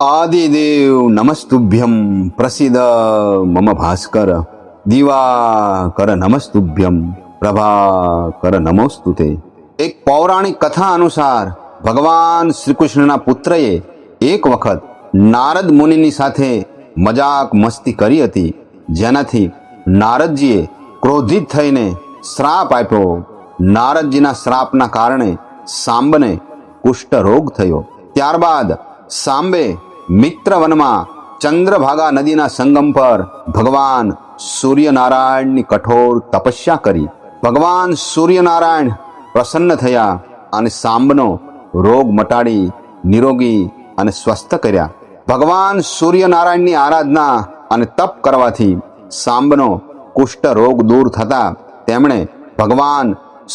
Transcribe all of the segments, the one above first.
આદિદેવ નમસ્તુભ્યમ પ્રસિદ્ધ મમ ભાસ્કર દિવાકર નમસ્તુભ્યમ પ્રભાકર નમોસ્તુતે। એક પૌરાણિક કથા અનુસાર ભગવાન શ્રી કૃષ્ણના પુત્રએ એક વખત નારદ મુનિની સાથે મજાક મસ્તી કરી હતી, જેનાથી નારદજીએ ક્રોધિત થઈને શ્રાપ આપ્યો। નારદજીના શ્રાપના કારણે સાંબને કુષ્ઠ રોગ થયો। ત્યારબાદ સાંબે મિત્રવનમાં ચંદ્રભાગા નદીના સંગમ પર ભગવાન સૂર્યનારાયણની કઠોર તપસ્યા કરી। ભગવાન સૂર્યનારાયણ પ્રસન્ન થયા અને સાંબનો રોગ મટાડી નિરોગી અને સ્વસ્થ કર્યા। ભગવાન સૂર્યનારાયણની આરાધના અને તપ કરવાથી સાંબનો કુષ્ઠ રોગ દૂર થતા તેમણે ભગવાન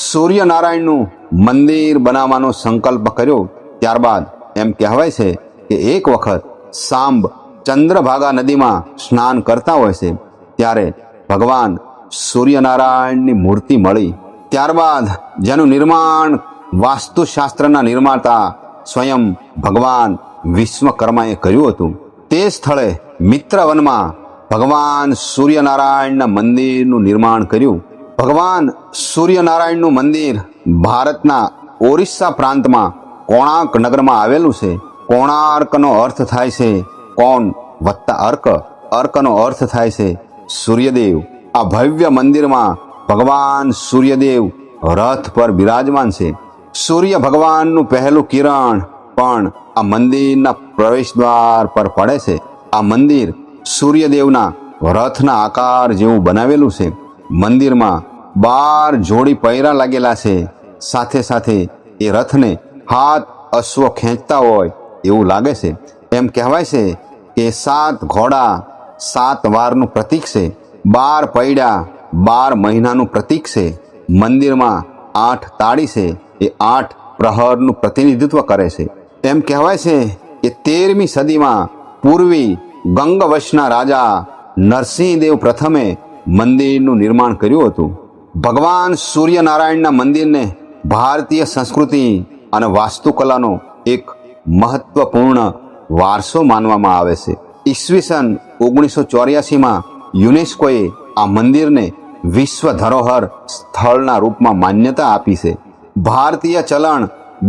સૂર્યનારાયણનું મંદિર બનાવવાનો સંકલ્પ કર્યો। ત્યારબાદ એમ કહેવાય છે કે એક વખત સાંબ ચંદ્રભાગા નદીમાં સ્નાન કરતા હોય છે, ત્યારે ભગવાન સૂર્યનારાયણની મૂર્તિ મળી। ત્યારબાદ જેનું નિર્માણ વાસ્તુશાસ્ત્રના નિર્માતા સ્વયં ભગવાન વિશ્વકર્માએ કર્યું હતું, તે સ્થળે મિત્રવનમાં ભગવાન સૂર્યનારાયણના મંદિરનું નિર્માણ કર્યું। ભગવાન સૂર્યનારાયણનું મંદિર ભારતના ઓરિસ્સા પ્રાંતમાં કોણાર્ક નગરમાં આવેલું છે। કોણાર્કનો અર્થ થાય છે કોણ વત્તા અર્ક, અર્કનો અર્થ થાય છે સૂર્યદેવ। આ ભવ્ય મંદિરમાં ભગવાન સૂર્યદેવ રથ પર બિરાજમાન છે। સૂર્ય ભગવાનનું પહેલું કિરણ પણ આ મંદિરના પ્રવેશદ્વાર પર પડે છે। આ મંદિર સૂર્યદેવના રથના આકાર જેવું બનાવેલું છે। મંદિરમાં 12 જોડી પૈરા લાગેલા છે। સાથે સાથે એ રથને હાથ અશ્વ ખેંચતા હોય એવું લાગે છે। એમ કહેવાય છે કે 7 ઘોડા 7 વારનું પ્રતીક છે। 12 પૈડા 12 મહિનાનું પ્રતીક છે। મંદિરમાં 8 તાળી છે, એ 8 પ્રહરનું પ્રતિનિધિત્વ કરે છે। એમ કહેવાય છે કે 13મી સદીમાં પૂર્વી ગંગવશના રાજા નરસિંહદેવ પ્રથમે મંદિરનું નિર્માણ કર્યું હતું। ભગવાન સૂર્યનારાયણના મંદિરને ભારતીય સંસ્કૃતિ અને વાસ્તુકલાનો એક મહત્વપૂર્ણ વારસો માનવામાં આવે છે। ઈસવીસન 1984માં યુનેસ્કોએ આ મંદિરને વિશ્વ ધરોહર સ્થળના રૂપમાં માન્યતા આપી છે। ભારતીય ચલણ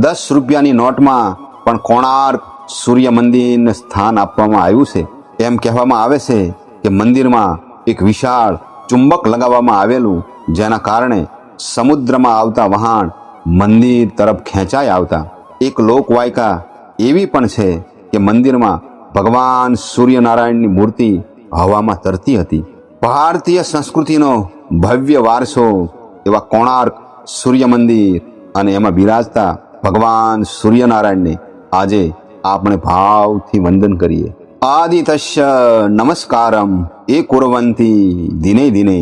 10 રૂપિયાની નોટમાં પણ કોણાર્ક સૂર્ય મંદિરને સ્થાન આપવામાં આવ્યું છે। એમ કહેવામાં આવે છે કે મંદિરમાં એક વિશાળ ચુંબક લગાવવામાં આવેલું, જેના કારણે સમુદ્રમાં આવતા વહાણ મંદિર તરફ ખેંચાઈ આવતા। એક લોકવાયકા એવી પણ છે કે મંદિરમાં ભગવાન સૂર્યનારાયણની મૂર્તિ હવામાં તરતી હતી। ભારતીય સંસ્કૃતિનો ભવ્ય વારસો એવા કોણાર્ક સૂર્ય મંદિર અને એમાં બિરાજતા ભગવાન સૂર્યનારાયણને આજે આપણે ભાવથી વંદન કરીએ। આદિતસ્ય નમસ્કારમ એ કુર્વંતી દિને દિને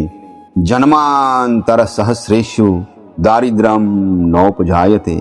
જન્માંતર સહસ્રેષુ દારિદ્રમ નોપજાયતે।